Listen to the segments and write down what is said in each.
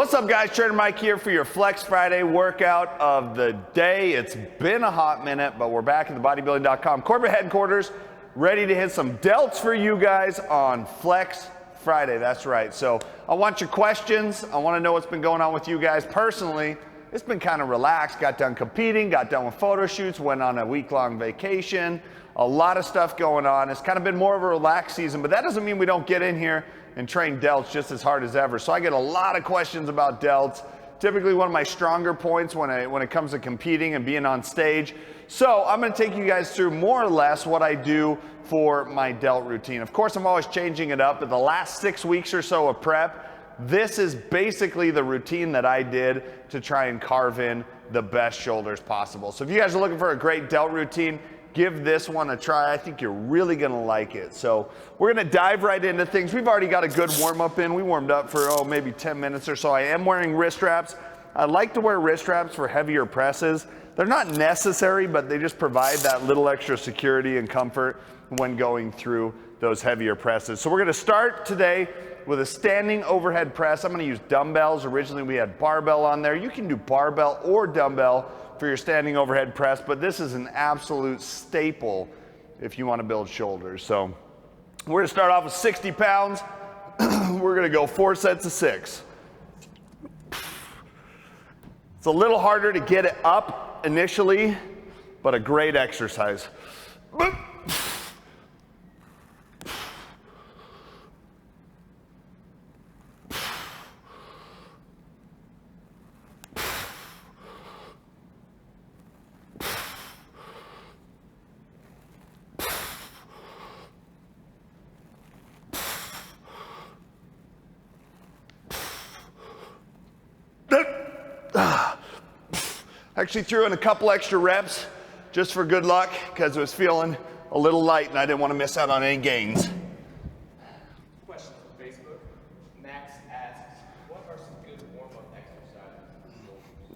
What's up, guys? Trainer Mike here for your Flex Friday workout of the day. It's been a hot minute, but we're back at the Bodybuilding.com corporate headquarters, ready to hit some delts for you guys on Flex Friday. That's right. So I want your questions. I want to know what's been going on with you guys. Personally, it's been kind of relaxed. Got done competing, got done with photo shoots, went on a week-long vacation. A lot of stuff going on. It's kind of been more of a relaxed season, but that doesn't mean we don't get in here and train delts just as hard as ever. So I get a lot of questions about delts. Typically one of my stronger points when it comes to competing and being on stage. So I'm gonna take you guys through more or less what I do for my delt routine. Of course, I'm always changing it up, but the last 6 weeks or so of prep, this is basically the routine that I did to try and carve in the best shoulders possible. So if you guys are looking for a great delt routine, give this one a try. I think you're really gonna like it. So we're gonna dive right into things. We've already got a good warm up in. We warmed up for, maybe 10 minutes or so. I am wearing wrist wraps. I like to wear wrist wraps for heavier presses. They're not necessary, but they just provide that little extra security and comfort when going through those heavier presses. So we're gonna start today with a standing overhead press. I'm gonna use dumbbells. Originally we had barbell on there. You can do barbell or dumbbell for your standing overhead press, but this is an absolute staple if you want to build shoulders. So we're gonna start off with 60 pounds. We're gonna go 4 sets of 6. It's a little harder to get it up initially, but a great exercise. Actually threw in a couple extra reps just for good luck because it was feeling a little light and I didn't want to miss out on any gains. Question from Facebook. Max asks, what are some good warm-up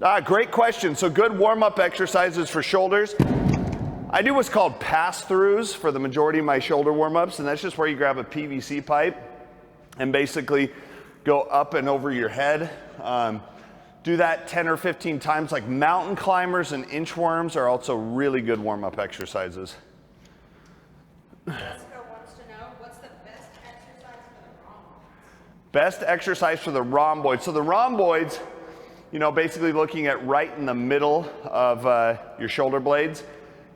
exercises? Great question. So good warm-up exercises for shoulders. I do what's called pass-throughs for the majority of my shoulder warm-ups, and that's just where you grab a PVC pipe and basically go up and over your head. Do that 10 or 15 times. Like mountain climbers and inchworms are also really good warm-up exercises. Jessica wants to know, what's the best exercise for the rhomboids? Best exercise for the rhomboids. So the rhomboids, basically looking at right in the middle of your shoulder blades,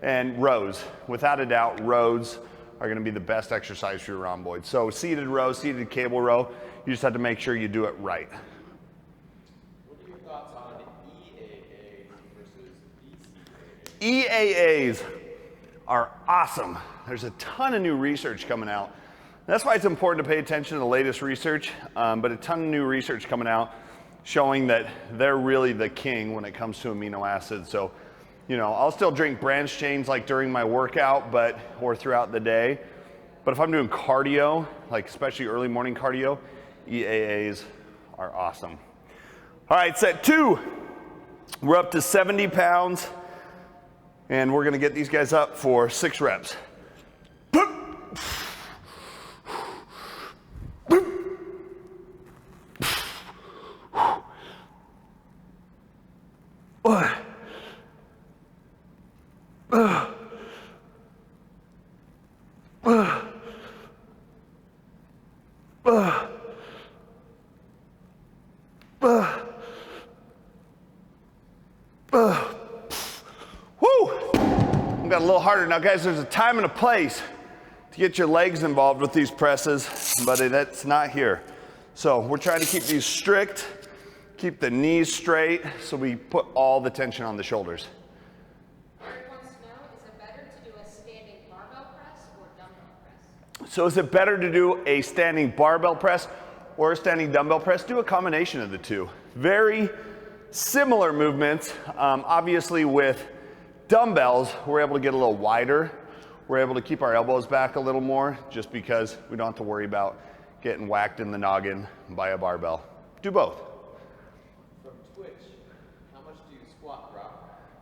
and rows. Without a doubt, rows are gonna be the best exercise for your rhomboids. So seated row, seated cable row, you just have to make sure you do it right. Thoughts on EAAs versus EAAs are awesome. There's a ton of new research coming out. That's why it's important to pay attention to the latest research, but a ton of new research coming out showing that they're really the king when it comes to amino acids. So, I'll still drink branched chains like during my workout, or throughout the day. But if I'm doing cardio, like especially early morning cardio, EAAs are awesome. All right, set 2. We're up to 70 pounds, and we're gonna get these guys up for 6 reps. Got a little harder. Now guys, there's a time and a place to get your legs involved with these presses, but that's not here. So we're trying to keep these strict, keep the knees straight, so we put all the tension on the shoulders. Eric wants to know, is it better to do a standing barbell press or dumbbell press? So is it better to do a standing barbell press or a standing dumbbell press? Do a combination of the two. Very similar movements, obviously with dumbbells, we're able to get a little wider. We're able to keep our elbows back a little more just because we don't have to worry about getting whacked in the noggin by a barbell. Do both. From Twitch, how much do you squat, bro?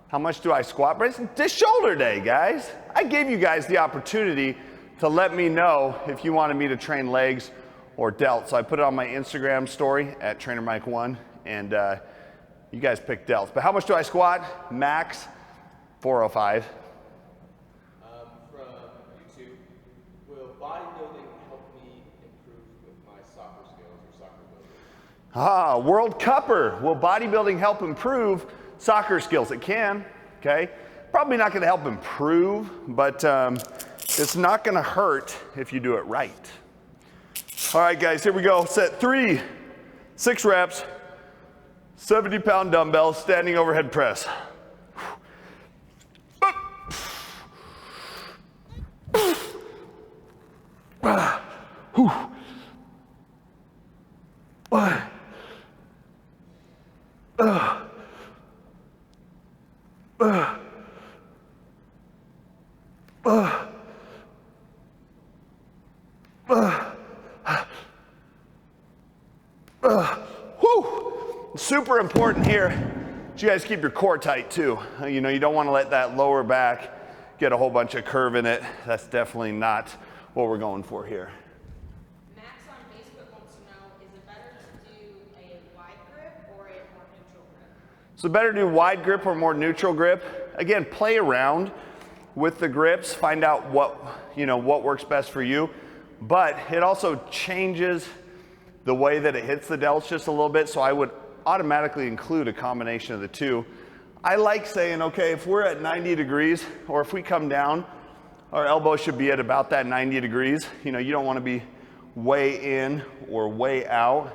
How much do I squat? It's shoulder day, guys. I gave you guys the opportunity to let me know if you wanted me to train legs or delts. So I put it on my Instagram story at TrainerMike1 And you guys pick delts. But how much do I squat? Max 405. From YouTube, will bodybuilding help me improve with my soccer skills or soccer ability? World Cupper. Will bodybuilding help improve soccer skills? It can, okay? Probably not gonna help improve, but it's not gonna hurt if you do it right. All right, guys, here we go. Set 3, 6 reps, 70-pound dumbbells, standing overhead press. Super important here that you guys keep your core tight too. You know, you don't want to let that lower back get a whole bunch of curve in it. That's definitely not what we're going for here. Max on Facebook wants to know, is it better to do a wide grip or a more neutral grip? So better to do wide grip or more neutral grip. Again, play around with the grips, find out what works best for you. But it also changes the way that it hits the delts just a little bit, so I would automatically include a combination of the two. I like saying, okay, if we're at 90 degrees, or if we come down, our elbow should be at about that 90 degrees. You know, you don't want to be way in or way out.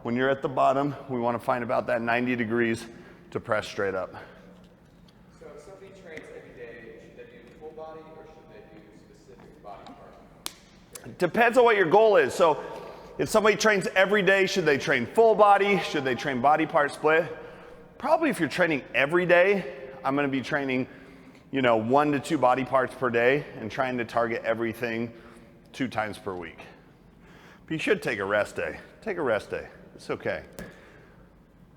When you're at the bottom, we want to find about that 90 degrees to press straight up. So if somebody trains every day, should they do full body or should they do specific body part? Depends on what your goal is. So if somebody trains every day, should they train full body? Should they train body part split? Probably if you're training every day, I'm gonna be training, 1 to 2 body parts per day and trying to target everything 2 times per week. But you should take a rest day. Take a rest day, it's okay.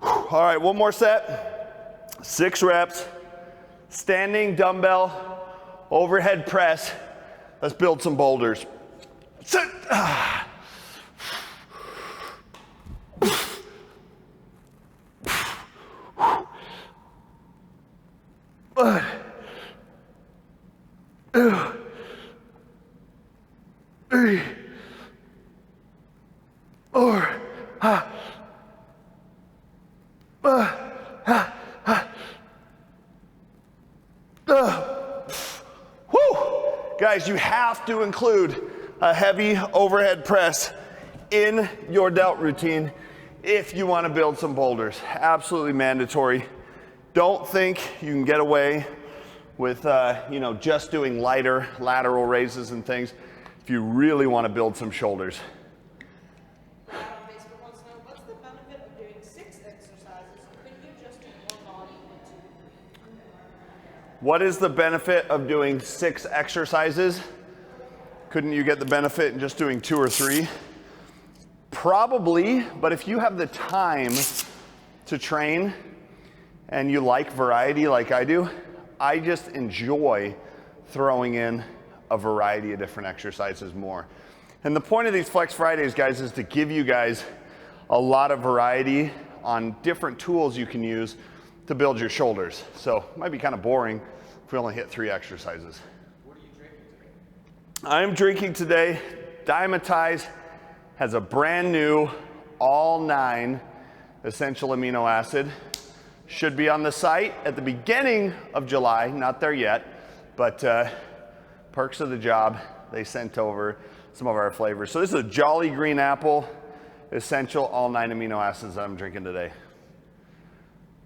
All right, one more set. 6 reps, standing dumbbell, overhead press. Let's build some boulders. Sit. Guys, you have to include a heavy overhead press in your delt routine if you want to build some boulders. Absolutely mandatory. Don't think you can get away with just doing lighter lateral raises and things if you really want to build some shoulders. Brad on Facebook wants to know, what's the benefit of doing 6 exercises? Couldn't you just do one body and 2 or 3? What is the benefit of doing 6 exercises? Couldn't you get the benefit in just doing 2 or 3? Probably, but if you have the time to train and you like variety like I do, I just enjoy throwing in a variety of different exercises more. And the point of these Flex Fridays, guys, is to give you guys a lot of variety on different tools you can use to build your shoulders. So it might be kind of boring if we only hit 3 exercises. What are you drinking today? I'm drinking today, Dymatize has a brand new all 9 essential amino acid. Should be on the site at the beginning of July, not there yet, but perks of the job, they sent over some of our flavors. So this is a Jolly Green Apple essential all 9 amino acids that I'm drinking today.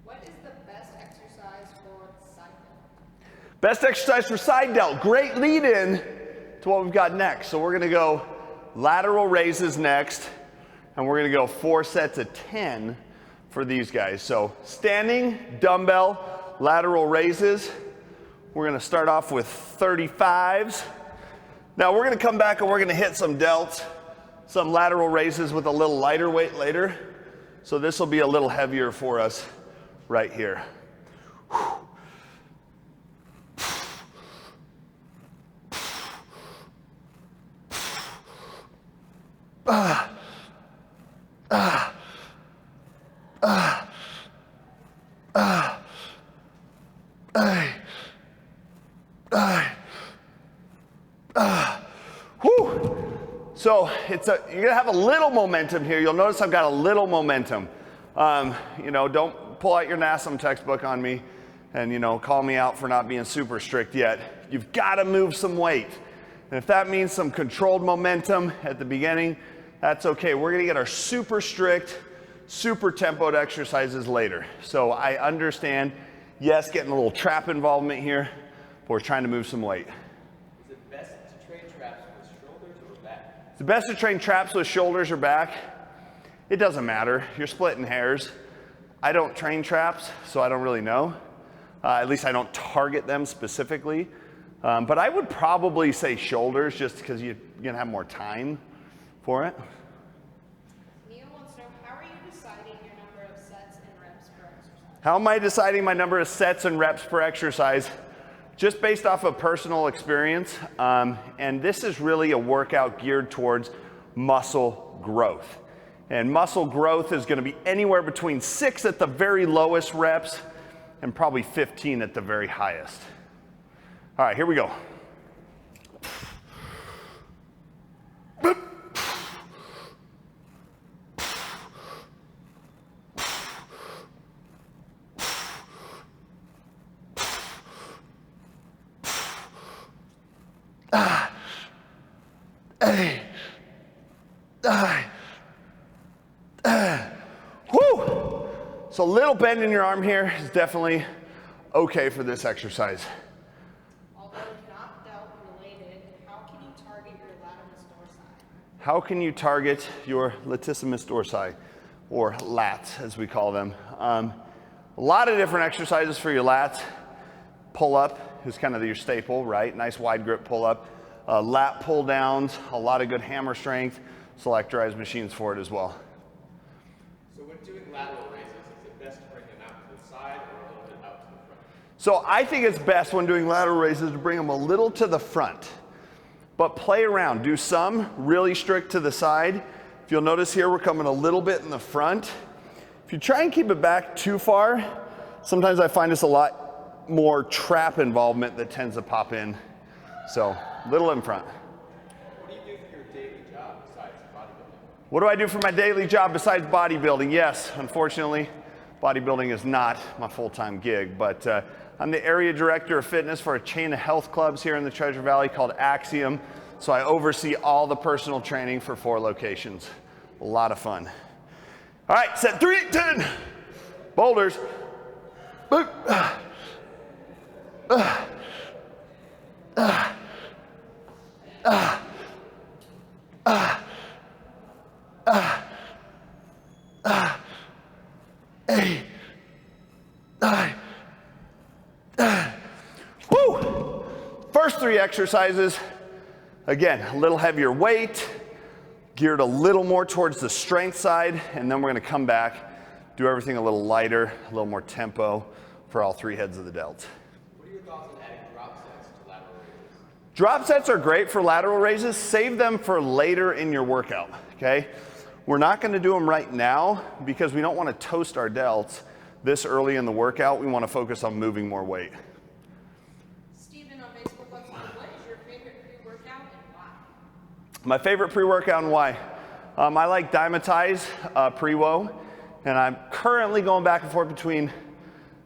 What is the best exercise for side delt? Best exercise for side delt. Great lead in to what we've got next. So we're gonna go lateral raises next, and we're gonna go 4 sets of 10 for these guys. So standing dumbbell lateral raises. We're gonna start off with 35s. Now we're gonna come back and we're gonna hit some delts, some lateral raises with a little lighter weight later. So this will be a little heavier for us right here. So you're gonna have a little momentum here. You'll notice I've got a little momentum. You know, don't pull out your NASM textbook on me and, you know, call me out for not being super strict yet. You've gotta move some weight. And if that means some controlled momentum at the beginning, that's okay. We're gonna get our super strict, super tempoed exercises later. So I understand, yes, getting a little trap involvement here, but we're trying to move some weight. Is it best to train traps with shoulders or back? It's best to train traps with shoulders or back. It doesn't matter. You're splitting hairs. I don't train traps, so I don't really know. At least I don't target them specifically. But I would probably say shoulders just because you're going to have more time for it. Neil wants to know, how are you deciding your number of sets and reps per exercise? How am I deciding my number of sets and reps per exercise? Just based off of personal experience. And this is really a workout geared towards muscle growth. And muscle growth is going to be anywhere between 6 at the very lowest reps and probably 15 at the very highest. All right, here we go. Woo! So a little bend in your arm here is definitely okay for this exercise. Although not delt related, how can you target your latissimus dorsi? How can you target your latissimus dorsi, or lats as we call them? A lot of different exercises for your lats. Pull up is kind of your staple, right? Nice wide grip pull up. Lat pull downs, a lot of good hammer strength, selectorized machines for it as well. So when doing lateral raises, is it best to bring them out to the side or a little bit out to the front? So I think it's best when doing lateral raises to bring them a little to the front, but play around. Do some really strict to the side. If you'll notice here, we're coming a little bit in the front. If you try and keep it back too far, sometimes I find it's a lot more trap involvement that tends to pop in. So little in front. What do you do for your daily job besides bodybuilding? What do I do for my daily job besides bodybuilding? Yes, unfortunately, bodybuilding is not my full-time gig, but I'm the area director of fitness for a chain of health clubs here in the Treasure Valley called Axiom. So I oversee all the personal training for 4 locations. A lot of fun. All right, set 3, 10. Boulders. Boop. Woo! First 3 exercises, again, a little heavier weight, geared a little more towards the strength side, and then we're gonna come back, do everything a little lighter, a little more tempo for all 3 heads of the delts. What are your thoughts on adding drop sets to lateral raises? Drop sets are great for lateral raises. Save them for later in your workout, okay? We're not gonna do them right now because we don't wanna toast our delts this early in the workout. We wanna focus on moving more weight. Steven on Facebook wants to know, what is your favorite pre-workout and why? My favorite pre-workout and why? I like Dymatize Pre-Wo, and I'm currently going back and forth between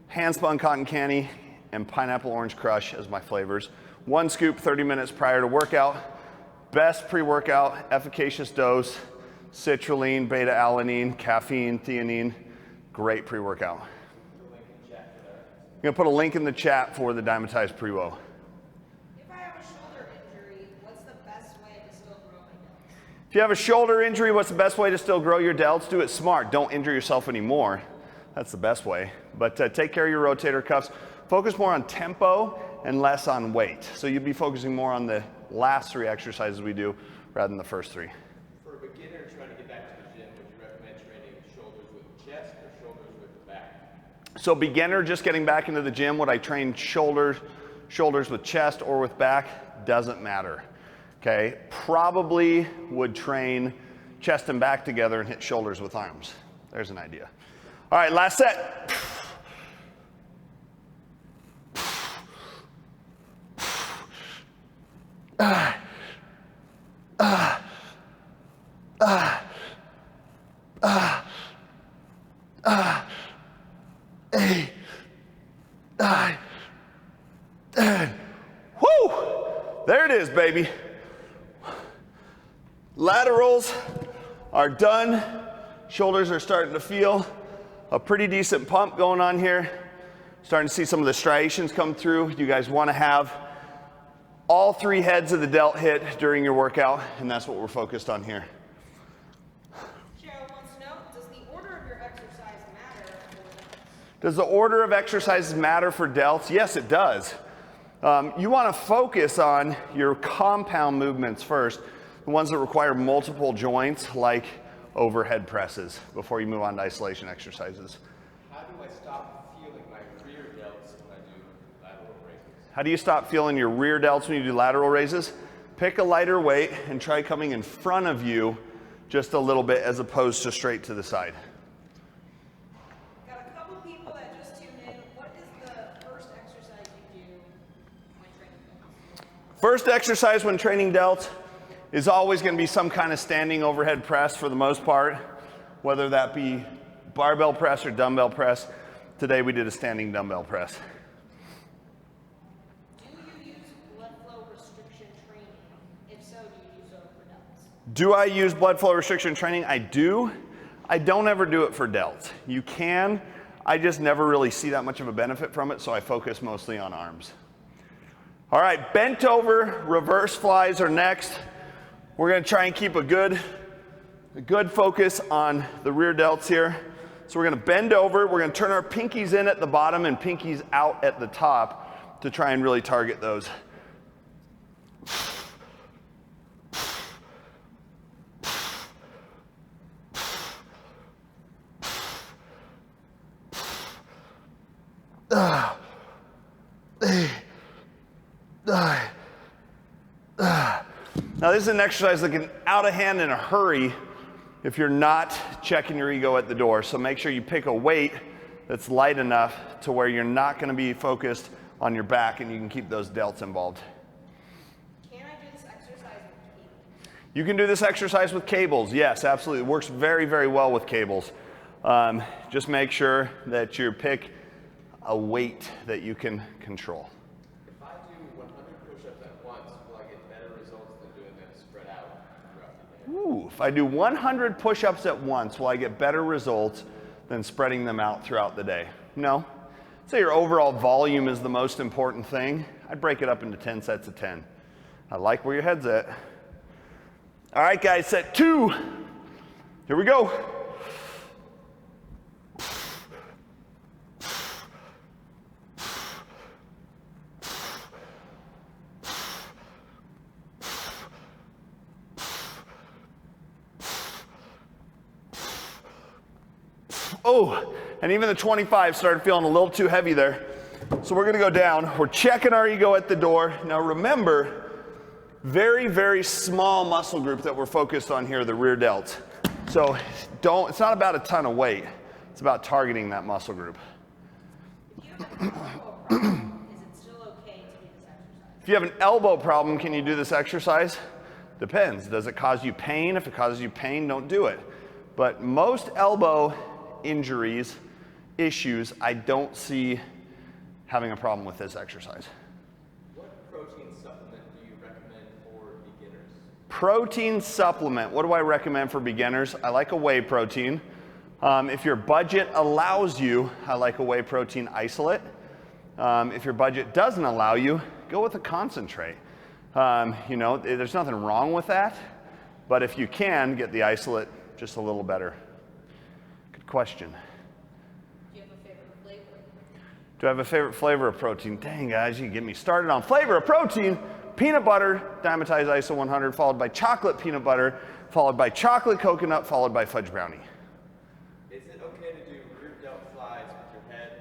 hand-spun cotton candy and pineapple orange crush as my flavors. 1 scoop 30 minutes prior to workout. Best pre-workout, efficacious dose, citrulline, beta-alanine, caffeine, theanine. Great pre-workout. I'm gonna put a link in the chat for the Dymatize Pre-Wo. If I have a shoulder injury, what's the best way to still grow my delts? If you have a shoulder injury, what's the best way to still grow your delts? Do it smart. Don't injure yourself anymore. That's the best way. But take care of your rotator cuffs. Focus more on tempo and less on weight. So you'll be focusing more on the last 3 exercises we do rather than the first 3. For a beginner trying to get back to the gym, would you recommend training shoulders with the chest or shoulders with the back? So beginner just getting back into the gym, would I train shoulders with chest or with back? Doesn't matter, okay? Probably would train chest and back together and hit shoulders with arms. There's an idea. All right, last set. Woo! There it is, baby. Laterals are done. Shoulders are starting to feel a pretty decent pump going on here. Starting to see some of the striations come through. You guys want to have all 3 heads of the delt hit during your workout, and that's what we're focused on here. Cheryl wants to know, does the order of your exercise matter for delts? Does the order of exercises matter for delts? Yes, it does. You want to focus on your compound movements first, the ones that require multiple joints, like overhead presses, before you move on to isolation exercises. How do I stop feeling my rear delts when I do lateral raises? How do you stop feeling your rear delts when you do lateral raises? Pick a lighter weight and try coming in front of you just a little bit as opposed to straight to the side. Got a couple people that just tuned in. What is the first exercise you do when training delts? First exercise when training delts is always going to be some kind of standing overhead press for the most part, whether that be barbell press or dumbbell press. Today we did a standing dumbbell press. Do you use blood flow restriction training? If so, do you use it for delts? Do I use blood flow restriction training? I do. I don't ever do it for delts. You can. I just never really see that much of a benefit from it, so I focus mostly on arms. All right, bent over reverse flies are next. We're going to try and keep a good focus on the rear delts here. So we're going to bend over. We're going to turn our pinkies in at the bottom and pinkies out at the top to try and really target those. Now this is an exercise that can out of hand in a hurry if you're not checking your ego at the door. So make sure you pick a weight that's light enough to where you're not going to be focused on your back and you can keep those delts involved. Can I do this exercise with cables? You can do this exercise with cables. Yes, absolutely. It works very, very well with cables. Just make sure that you pick a weight that you can control. If I do 100 push-ups at once, will I get better results than doing them spread out throughout the day? Ooh, if I do 100 push-ups at once, will I get better results than spreading them out throughout the day? No. Say your overall volume is the most important thing. I'd break it up into 10 sets of 10. I like where your head's at. All right, guys, set 2. Here we go. Oh, and even the 25 started feeling a little too heavy there. So we're gonna go down. We're checking our ego at the door. Now remember, very, very small muscle group that we're focused on here, the rear delts. So it's not about a ton of weight. It's about targeting that muscle group. If you have an elbow problem, is it still okay to do this exercise? If you have an elbow problem, can you do this exercise? Depends. Does it cause you pain? If it causes you pain, don't do it. But most elbow injuries, issues, I don't see having a problem with this exercise. What protein supplement do you recommend for beginners? Protein supplement, what do I recommend for beginners? I like a whey protein. If your budget allows you, I like a whey protein isolate. If your budget doesn't allow you, go with a concentrate. You know, there's nothing wrong with that, but if you can, get the isolate just a little better. Good question. Do you have a favorite flavor? Do I have a favorite flavor of protein? Dang, guys, you can get me started on flavor of protein. Peanut butter, Dymatize ISO 100, followed by chocolate peanut butter, followed by chocolate coconut, followed by fudge brownie. Is it okay to do rear delt flies with your head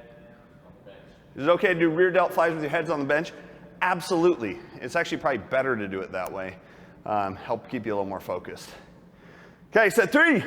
on the bench? Is it okay to do rear delt flies with your heads on the bench? Absolutely. It's actually probably better to do it that way. Help keep you a little more focused. Okay, set 3.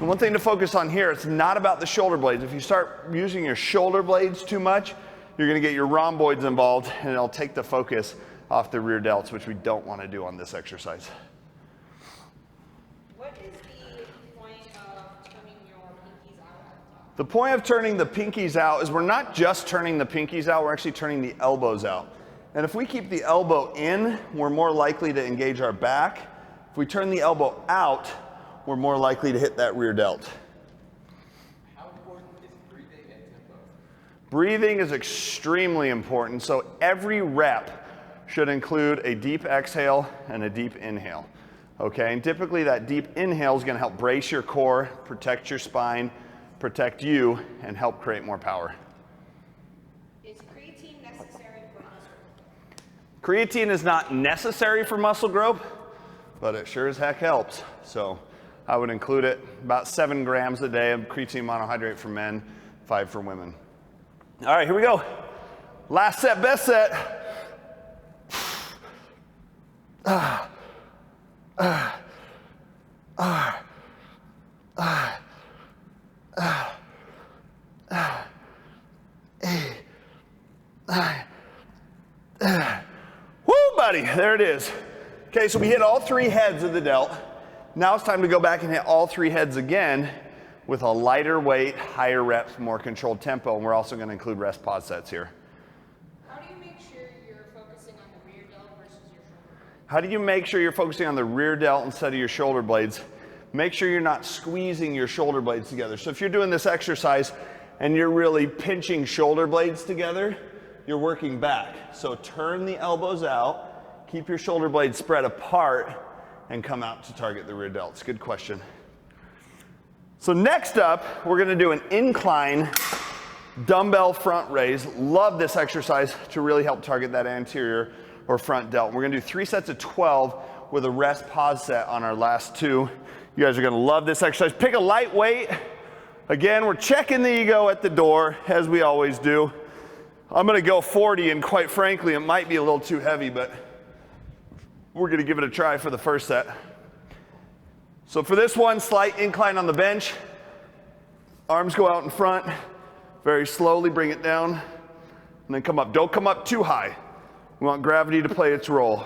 one thing to focus on here, it's not about the shoulder blades. If you start using your shoulder blades too much, you're gonna get your rhomboids involved and it'll take the focus off the rear delts, which we don't wanna do on this exercise. What is the point of turning your pinkies out at the top? The point of turning the pinkies out is we're not just turning the pinkies out, we're actually turning the elbows out. And if we keep the elbow in, we're more likely to engage our back. If we turn the elbow out, we're more likely to hit that rear delt. How important is breathing and tempo? Breathing is extremely important, so every rep should include a deep exhale and a deep inhale. Okay, and typically that deep inhale is gonna help brace your core, protect your spine, protect you, and help create more power. Is creatine necessary for muscle growth? Creatine is not necessary for muscle growth, but it sure as heck helps. So I would include it about 7 grams a day of creatine monohydrate for men, 5 for women. All right, here we go. Last set, best set. Woo, buddy, there it is. Okay, so we hit all 3 heads of the delt. Now it's time to go back and hit all 3 heads again with a lighter weight, higher reps, more controlled tempo, and we're also gonna include rest pause sets here. How do you make sure you're focusing on the rear delt versus your shoulder blade? How do you make sure you're focusing on the rear delt instead of your shoulder blades? Make sure you're not squeezing your shoulder blades together. So if you're doing this exercise and you're really pinching shoulder blades together, you're working back. So turn the elbows out, keep your shoulder blades spread apart, and come out to target the rear delts. Good question. So next up, we're gonna do an incline dumbbell front raise. Love this exercise to really help target that anterior or front delt. We're gonna do 3 sets of 12 with a rest pause set on our last 2. You guys are gonna love this exercise. Pick a light weight. Again, we're checking the ego at the door, as we always do. I'm gonna go 40, and quite frankly, it might be a little too heavy, but we're gonna give it a try for the first set. So for this one, slight incline on the bench. Arms go out in front. Very slowly bring it down, and then come up. Don't come up too high. We want gravity to play its role.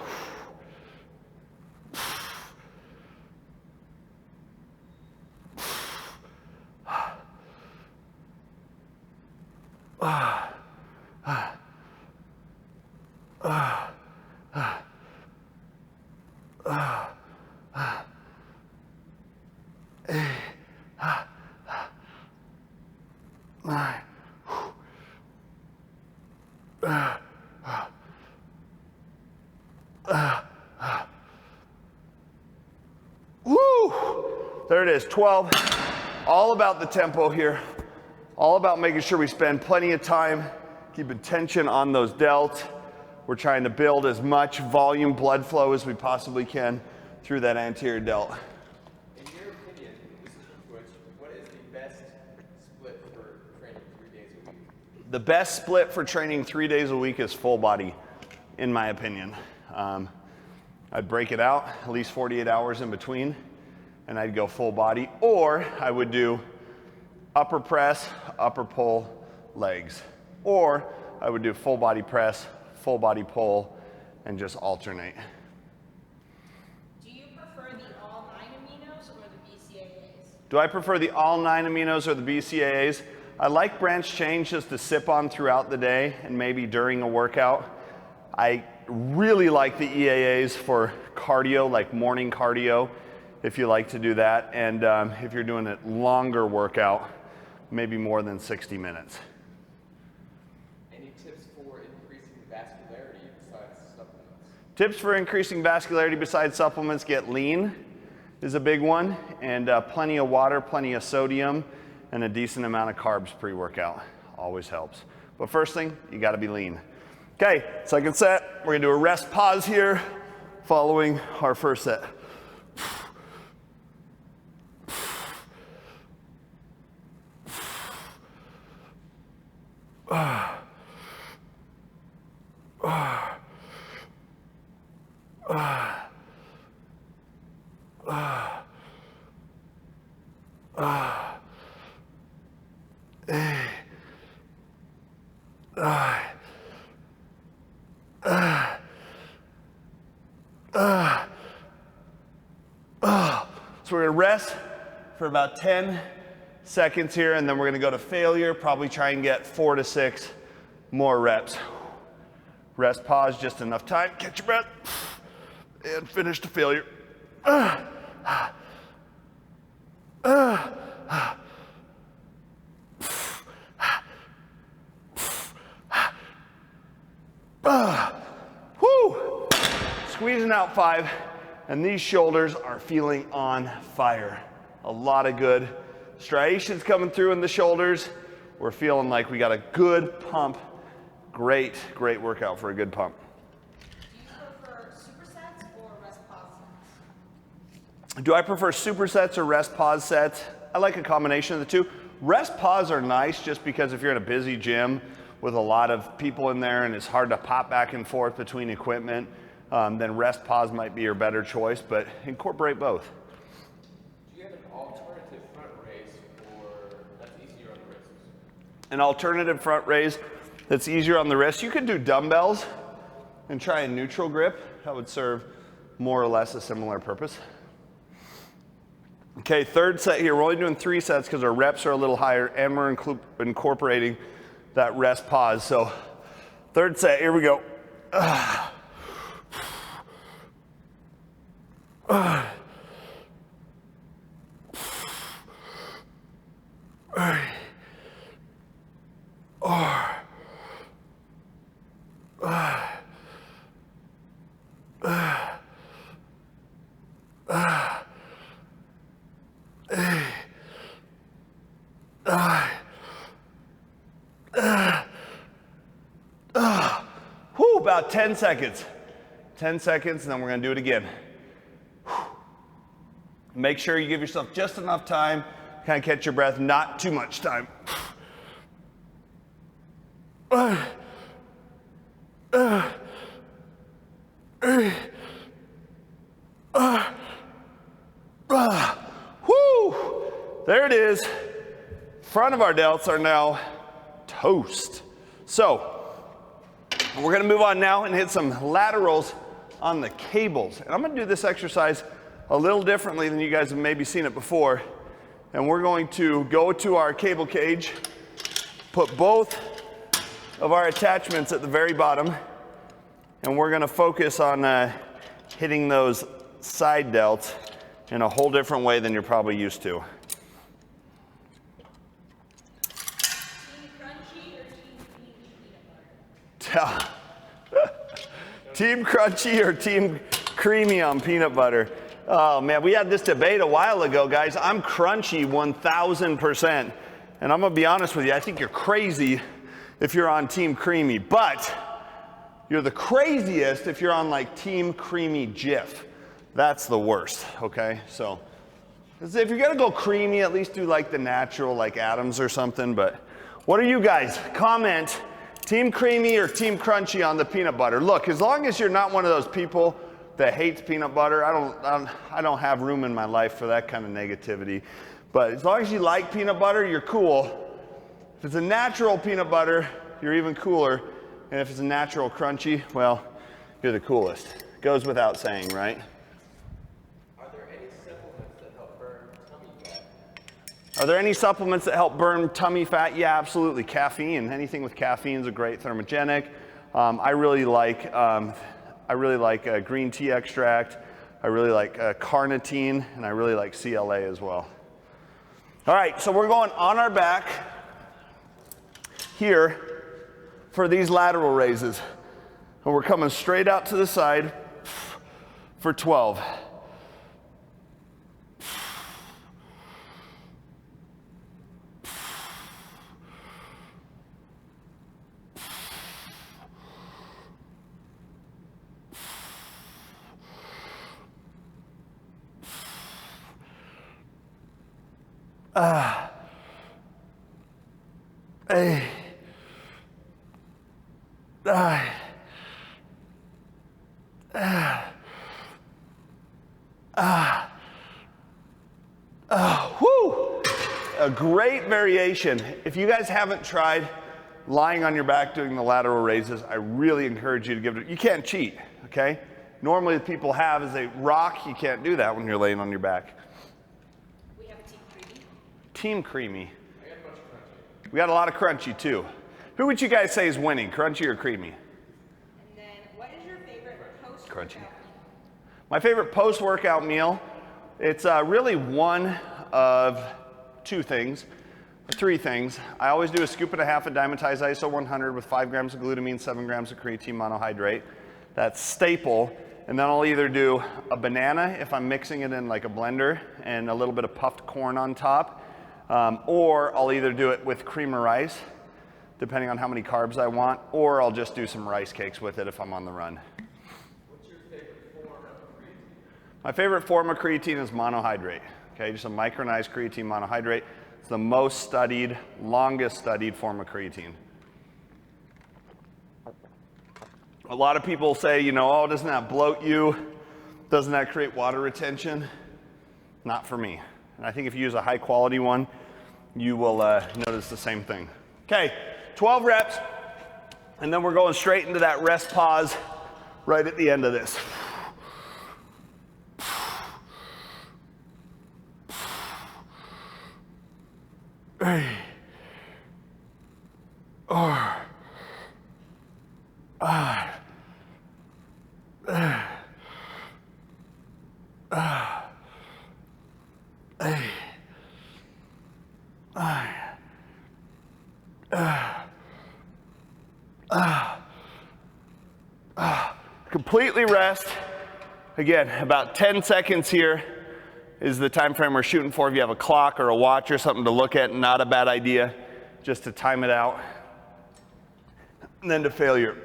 Woo! There it is, 12. All about the tempo here. All about making sure we spend plenty of time keeping tension on those delts. We're trying to build as much volume, blood flow as we possibly can through that anterior delt. In your opinion, this is from Twitch, what is the best split for training 3 days a week? The best split for training 3 days a week is full body, in my opinion. I'd break it out, at least 48 hours in between, and I'd go full body, or I would do upper press, upper pull, legs. Or I would do full body press, full body pull, and just alternate. Do you prefer the all 9 aminos or the BCAAs? Do I prefer the all 9 aminos or the BCAAs? I like branch chains just to sip on throughout the day and maybe during a workout. I really like the EAAs for cardio, like morning cardio, if you like to do that. And if you're doing a longer workout, maybe more than 60 minutes. Any tips for increasing vascularity besides supplements? Tips for increasing vascularity besides supplements: get lean is a big one, and plenty of water, plenty of sodium, and a decent amount of carbs pre-workout. Always helps. But first thing, you gotta be lean. Okay, second set, we're gonna do a rest pause here following our first set. So we're gonna rest for about 10 seconds here, and then we're gonna go to failure, probably try and get 4 to 6 more reps. Rest, pause, just enough time, catch your breath, and finish to failure. Woo! Squeezing out 5, and these shoulders are feeling on fire. A lot of good striations coming through in the shoulders. We're feeling like we got a good pump. Great, great workout for a good pump. Do you prefer supersets or rest pause sets? Do I prefer supersets or rest pause sets? I like a combination of the two. Rest pause are nice just because if you're in a busy gym with a lot of people in there and it's hard to pop back and forth between equipment, then rest pause might be your better choice, but incorporate both. Do you have an alternative front raise or that's easier on the wrists? An alternative front raise that's easier on the wrist. You could do dumbbells and try a neutral grip. That would serve more or less a similar purpose. Okay, third set here. We're only doing 3 sets because our reps are a little higher and we're incorporating that rest pause. So third set, here we go. About 10 seconds. 10 seconds, and then we're gonna do it again. Make sure you give yourself just enough time, kind of catch your breath, not too much time. Whoo! There it is. Front of our delts are now toast. So, we're gonna move on now and hit some laterals on the cables. And I'm gonna do this exercise a little differently than you guys have maybe seen it before. And we're going to go to our cable cage, put both of our attachments at the very bottom, and we're gonna focus on hitting those side delts in a whole different way than you're probably used to. Team crunchy or team creamy on peanut butter? Oh man, we had this debate a while ago, guys. I'm crunchy 1000%. And I'm gonna be honest with you, I think you're crazy if you're on team creamy, but you're the craziest if you're on like team creamy Jif. That's the worst, okay? So if you're gonna go creamy, at least do like the natural, like Adams or something. But what are you guys? Comment. Team creamy or team crunchy on the peanut butter? Look, as long as you're not one of those people that hates peanut butter, I don't have room in my life for that kind of negativity. But as long as you like peanut butter, you're cool. If it's a natural peanut butter, you're even cooler. And if it's a natural crunchy, well, you're the coolest. Goes without saying, right? Are there any supplements that help burn tummy fat? Are there any supplements that help burn tummy fat? Yeah, absolutely. Caffeine. Anything with caffeine is a great thermogenic. I really like green tea extract. I really like carnitine, and I really like CLA as well. All right, so we're going on our back here for these lateral raises. And we're coming straight out to the side for 12. Whoo! a great variation. If you guys haven't tried lying on your back doing the lateral raises, I really encourage you to give it. You can't cheat, okay? Normally what people have is they rock. You can't do that when you're laying on your back. We have a Team Creamy. Team Creamy. We got a lot of crunchy too. Who would you guys say is winning, crunchy or creamy? And then, what is your favorite post-workout Crunchy. meal? My favorite post-workout meal, it's really one of three things. I always do a scoop and a half of Dymatize ISO 100 with 5 grams of glutamine, 7 grams of creatine monohydrate. That's staple. And then I'll either do a banana if I'm mixing it in like a blender and a little bit of puffed corn on top, or I'll either do it with cream or rice, depending on how many carbs I want, or I'll just do some rice cakes with it if I'm on the run. What's your favorite form of creatine? My favorite form of creatine is monohydrate. Okay, just a micronized creatine monohydrate. It's the most studied, longest studied form of creatine. A lot of people say, you know, oh, doesn't that bloat you? Doesn't that create water retention? Not for me. And I think if you use a high quality one, you will notice the same thing. Okay, 12 reps, and then we're going straight into that rest pause right at the end of this. Completely rest. Again, about 10 seconds here is the time frame we're shooting for. If you have a clock or a watch or something to look at, not a bad idea, just to time it out. And then to failure.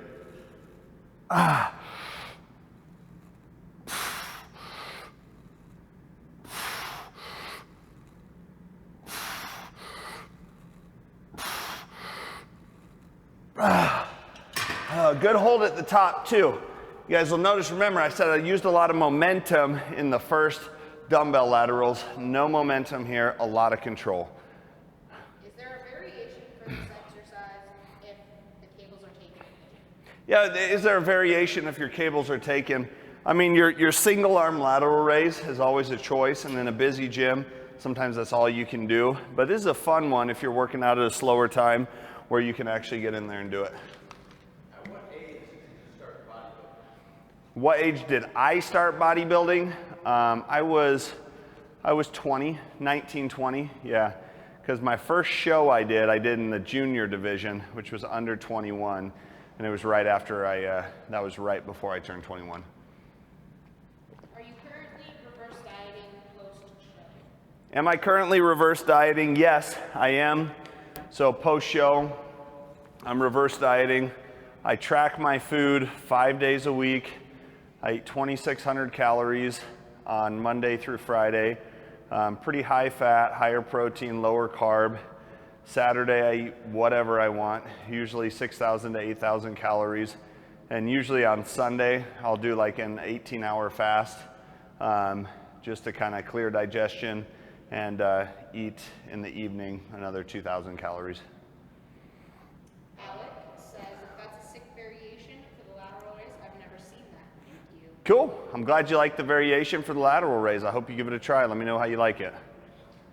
Good hold at the top too. You guys will notice, remember I said I used a lot of momentum in the first dumbbell laterals. No momentum here, a lot of control. Is there a variation for this exercise if the cables are taken? Yeah, is there a variation if your cables are taken? I mean, your single arm lateral raise is always a choice, and in a busy gym, sometimes that's all you can do. But this is a fun one if you're working out at a slower time where you can actually get in there and do it. At what age did you start bodybuilding? What age did I start bodybuilding? I was 20, 19, 20, yeah. Because my first show I did in the junior division, which was under 21, and it was right after that was right before I turned 21. Are you currently reverse dieting post-show? Am I currently reverse dieting? Yes, I am. So post-show, I'm reverse dieting. I track my food 5 days a week. I eat 2,600 calories on Monday through Friday. Pretty high fat, higher protein, lower carb. Saturday I eat whatever I want, usually 6,000 to 8,000 calories. And usually on Sunday, I'll do like an 18-hour fast just to kind of clear digestion and eat in the evening another 2,000 calories. Alec says if that's a sick variation for the lateral raise, I've never seen that. Thank you. Cool. I'm glad you like the variation for the lateral raise. I hope you give it a try. Let me know how you like it.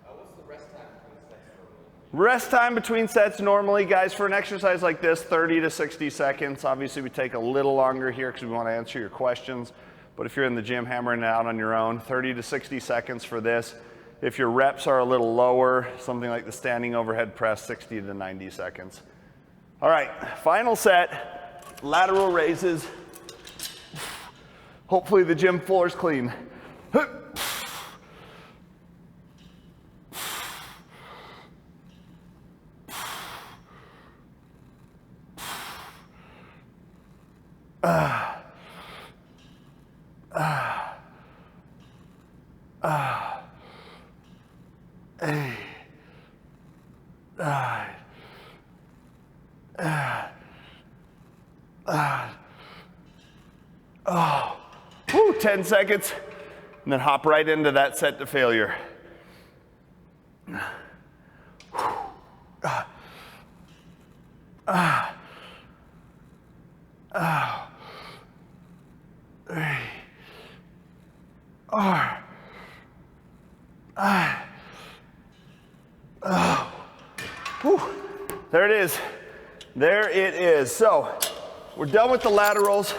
What's the rest time between sets normally? Rest time between sets normally, guys, for an exercise like this, 30 to 60 seconds. Obviously, we take a little longer here because we want to answer your questions. But if you're in the gym hammering it out on your own, 30 to 60 seconds for this. If your reps are a little lower, something like the standing overhead press, 60 to 90 seconds. All right, final set, lateral raises. Hopefully the gym floor is clean. Woo, 10 seconds, and then hop right into that set to failure. There it is. There it is. So we're done with the laterals.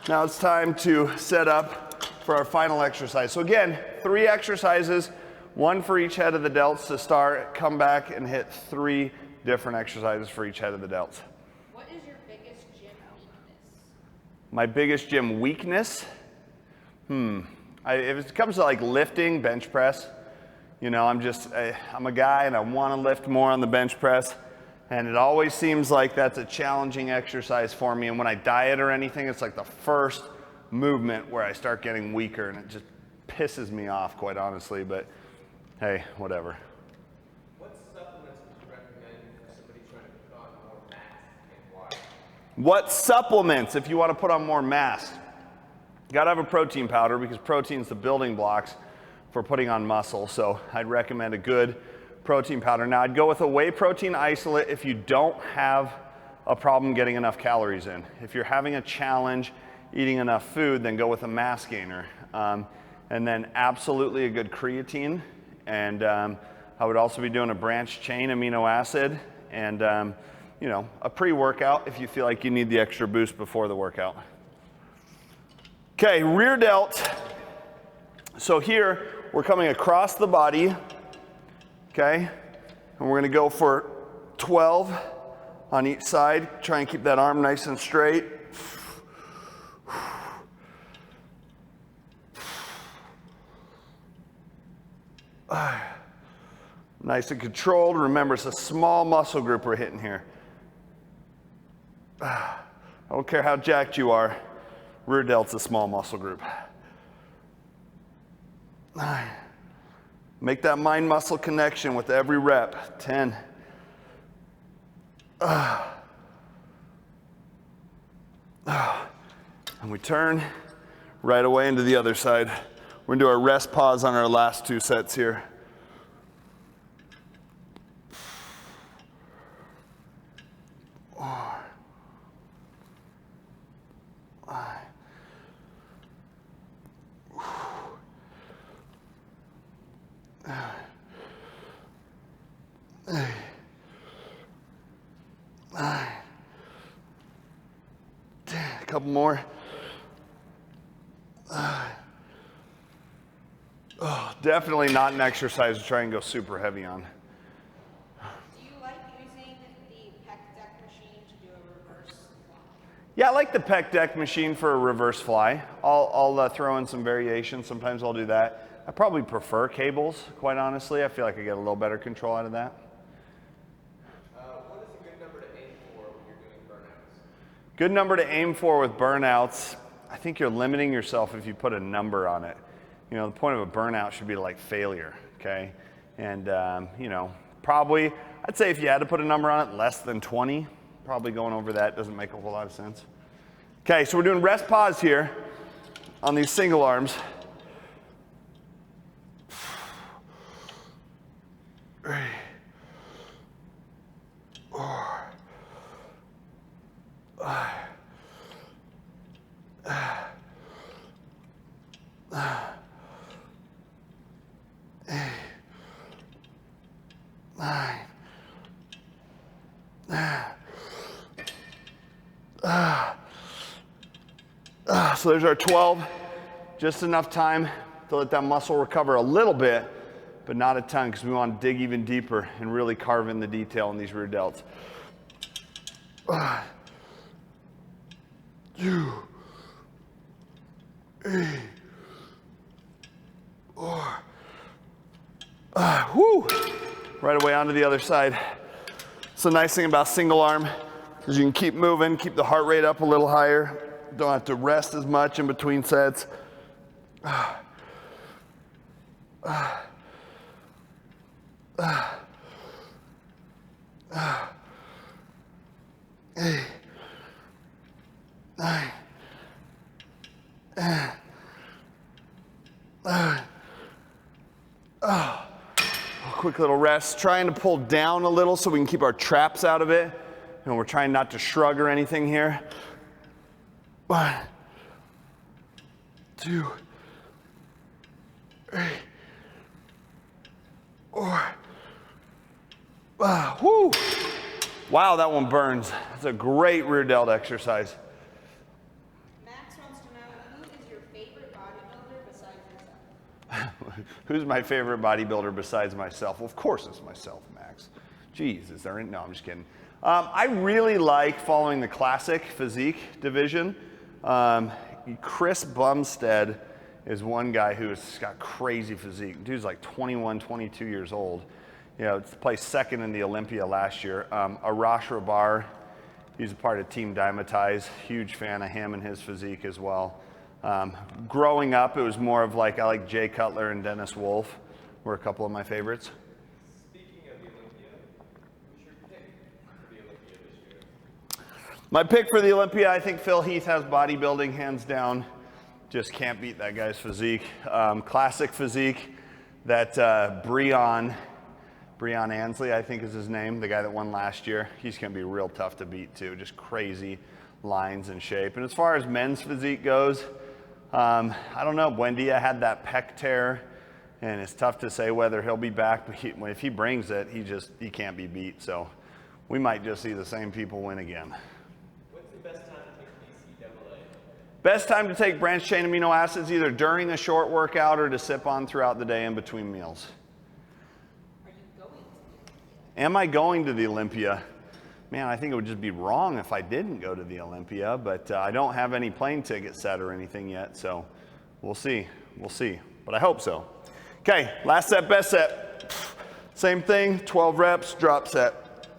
Now it's time to set up for our final exercise. So again, 3 exercises, 1 for each head of the delts to start. Come back and hit 3 different exercises for each head of the delts. What is your biggest gym weakness? My biggest gym weakness? If it comes to like lifting, bench press, you know, I'm a guy and I want to lift more on the bench press. And it always seems like that's a challenging exercise for me. And when I diet or anything, it's like the first movement where I start getting weaker, and it just pisses me off, quite honestly. But hey, whatever. What supplements would you recommend for somebody trying to put on more mass and why? What supplements if you want to put on more mass? You gotta have a protein powder because protein's the building blocks for putting on muscle. So I'd recommend a good protein powder. Now I'd go with a whey protein isolate if you don't have a problem getting enough calories in. If you're having a challenge eating enough food, then go with a mass gainer. And then absolutely a good creatine. And I would also be doing a branched chain amino acid and you know, a pre-workout if you feel like you need the extra boost before the workout. Okay, rear delt. So here we're coming across the body. Okay, and we're gonna go for 12 on each side. Try and keep that arm nice and straight. Nice and controlled. Remember, it's a small muscle group we're hitting here. I don't care how jacked you are, rear delt's a small muscle group. 9. Make that mind-muscle connection with every rep. 10. And we turn right away into the other side. We're gonna do our rest pause on our last 2 sets here. A couple more. Definitely not an exercise to try and go super heavy on. Do you like using the pec deck machine to do a reverse fly? Yeah, I like the pec deck machine for a reverse fly. I'll throw in some variations. Sometimes I'll do that. I probably prefer cables, quite honestly. I feel like I get a little better control out of that. What is a good number to aim for when you're doing burnouts? Good number to aim for with burnouts. I think you're limiting yourself if you put a number on it. You know, the point of a burnout should be like failure, okay? And, you know, probably, I'd say if you had to put a number on it, less than 20. Probably going over that doesn't make a whole lot of sense. Okay, so we're doing rest pause here on these single arms. 3, 4, 5. So there's our 12, just enough time to let that muscle recover a little bit, but not a ton because we want to dig even deeper and really carve in the detail in these rear delts. 2, 3, 4. Whoo! Right away onto the other side. It's the nice thing about single arm is you can keep moving, keep the heart rate up a little higher. Don't have to rest as much in between sets. 8, 9, 10. Quick little rest. Trying to pull down a little so we can keep our traps out of it know, we're trying not to shrug or anything here. 1, 2, 3, 4. Whoo! Wow, that one burns. That's a great rear delt exercise. Max wants to know, who is your favorite bodybuilder besides yourself? Who's my favorite bodybuilder besides myself? Well, of course it's myself, Max. Jeez, is there any? No, I'm just kidding. I really like following the classic physique division. Chris Bumstead is one guy who's got crazy physique. Dude's like 21, 22 years old. You know, placed second in the Olympia last year. Arash Rabar, he's a part of Team Dymatize. Huge fan of him and his physique as well. Growing up, it was more of like, I like Jay Cutler and Dennis Wolf were a couple of my favorites. Speaking of the Olympia, who's your pick for the Olympia this year? My pick for the Olympia, I think Phil Heath has bodybuilding hands down. Just can't beat that guy's physique. Classic physique that Breon Ansley, I think is his name, the guy that won last year. He's going to be real tough to beat too. Just crazy lines and shape. And as far as men's physique goes, I don't know. Buendia had that pec tear, and it's tough to say whether he'll be back. But if he brings it, he can't be beat. So we might just see the same people win again. What's the best time to take BCAA? Best time to take branched chain amino acids either during a short workout or to sip on throughout the day in between meals. Am I going to the Olympia? Man, I think it would just be wrong if I didn't go to the Olympia, but I don't have any plane tickets set or anything yet, so we'll see. We'll see, but I hope so. Okay, last set, best set. Same thing, 12 reps, drop set,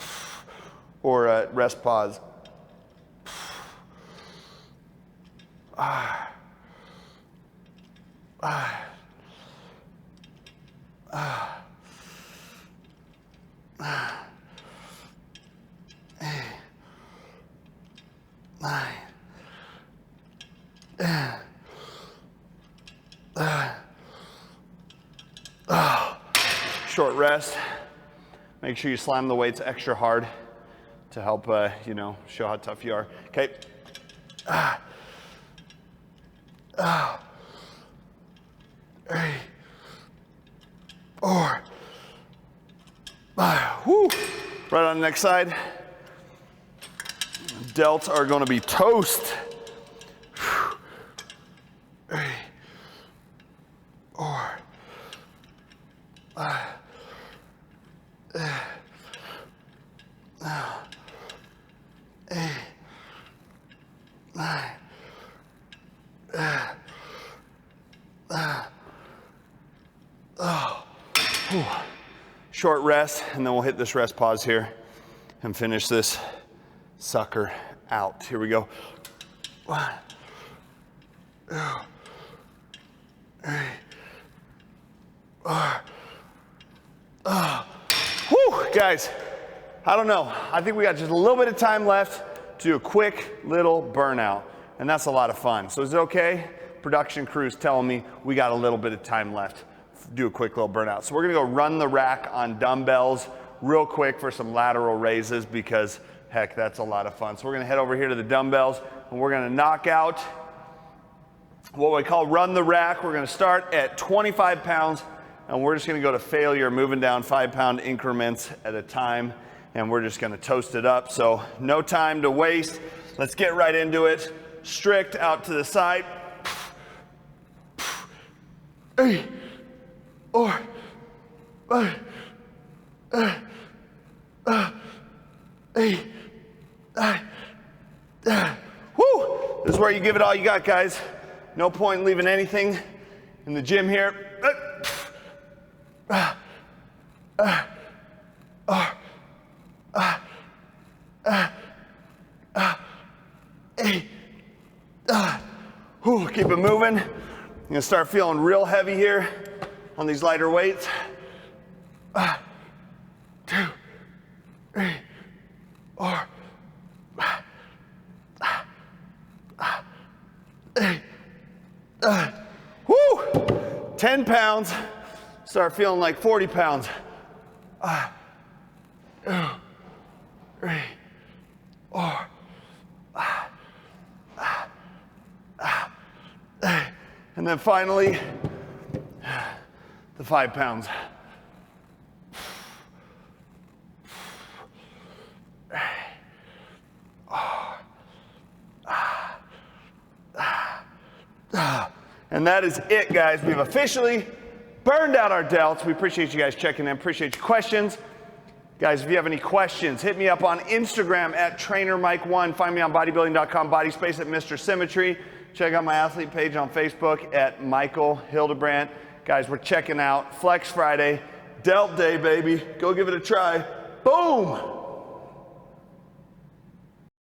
or rest pause. Short rest. Make sure you slam the weights extra hard to help, you know, show how tough you are. Okay. 3, 4, 5. Woo. Right on the next side. Delts are going to be toast. 3, 4, 5. 8, 9. Short rest, and then we'll hit this rest pause here and finish this sucker out. Here we go. 1, 2, 3, 4. Whew, guys, I don't know. I think we got just a little bit of time left to do a quick little burnout, and that's a lot of fun. So is it okay? Production crew's telling me we got a little bit of time left. Do a quick little burnout. So we're gonna go run the rack on dumbbells real quick for some lateral raises because heck, that's a lot of fun. So we're gonna head over here to the dumbbells and we're gonna knock out what we call run the rack. We're gonna start at 25 pounds and we're just gonna go to failure, moving down 5-pound increments at a time, and we're just gonna toast it up. So no time to waste. Let's get right into it. Strict out to the side. 8, 4, 5, 8, 9, 10. Woo! This is where you give it all you got, guys. No point in leaving anything in the gym here. 8, 9. Whew, keep it moving. You're gonna start feeling real heavy here on these lighter weights. 2, 3, 4, 5, 8, 9. Woo! 10 pounds. Start feeling like 40 pounds. 2, 3, And then finally, the 5 pounds. And that is it, guys. We've officially burned out our delts. We appreciate you guys checking in. Appreciate your questions. Guys, if you have any questions, hit me up on Instagram at TrainerMike1. Find me on Bodybuilding.com, Body Space at Mr. Symmetry. Check out my athlete page on Facebook at Michael Hildebrandt. Guys, we're checking out Flex Friday, Delt Day, baby. Go give it a try. Boom!